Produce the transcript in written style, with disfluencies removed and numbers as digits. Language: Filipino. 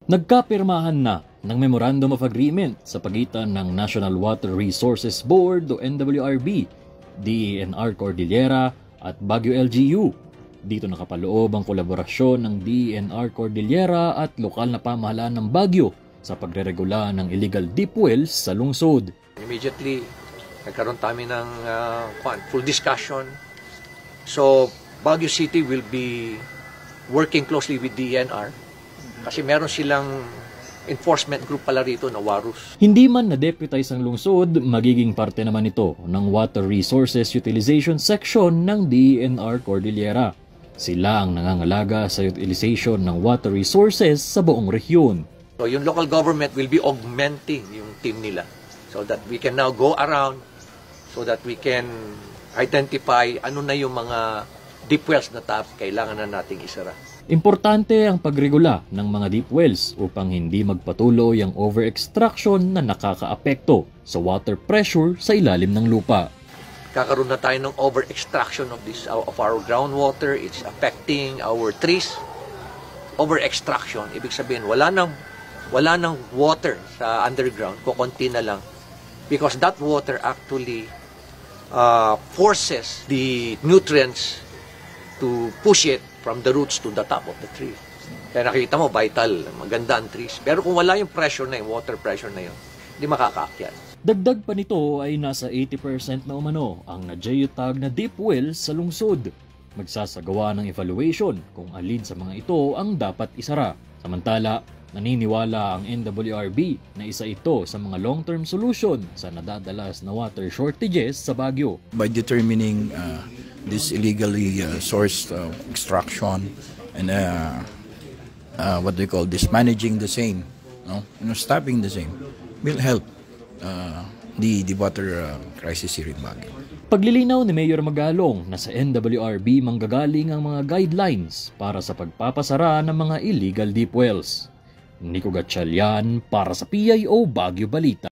Nagkapirmahan na ng Memorandum of Agreement sa pagitan ng National Water Resources Board o NWRB, DENR Cordillera at Baguio LGU. Dito nakapaloob ang kolaborasyon ng DENR Cordillera at lokal na pamahalaan ng Baguio sa pagreregula ng illegal deep wells sa lungsod. Immediately, nagkaroon kami ng full discussion. So, Baguio City will be working closely with DENR kasi meron silang enforcement group pala rito na WARUS. Hindi man na-deputize ang lungsod, magiging parte naman ito ng Water Resources Utilization Section ng DENR Cordillera. Sila ang nangangalaga sa utilization ng water resources sa buong rehiyon. So yung local government will be augmenting yung team nila so that we can now go around so that we can identify ano na yung mga deep wells na kailangan na nating isara. Importante ang pagregula ng mga deep wells upang hindi magpatuloy ang over-extraction na nakakaapekto sa water pressure sa ilalim ng lupa. Kakaroon na tayo ng over-extraction of our groundwater. It's affecting our trees. Over-extraction, ibig sabihin wala nang water sa underground, kukunti na lang. Because that water actually forces the nutrients to push it from the roots to the top of the tree. Kaya nakita mo, vital, maganda ang trees. Pero kung wala yung pressure na yun, water pressure na yun, hindi makakaakyat. Dagdag pa nito ay nasa 80% na umano ang na-geotag na deep wells sa lungsod. Magsasagawa ng evaluation kung alin sa mga ito ang dapat isara. Samantala, naniniwala ang NWRB na isa ito sa mga long-term solution sa nadadalas na water shortages sa Baguio. By determining this illegally sourced extraction and what they call this, managing the same, stopping the same, will help the water crisis here in Baguio. Paglilinaw ni Mayor Magalong na sa NWRB manggagaling ang mga guidelines para sa pagpapasara ng mga illegal deep wells. Nico Gatchalian para sa PIO Baguio Balita.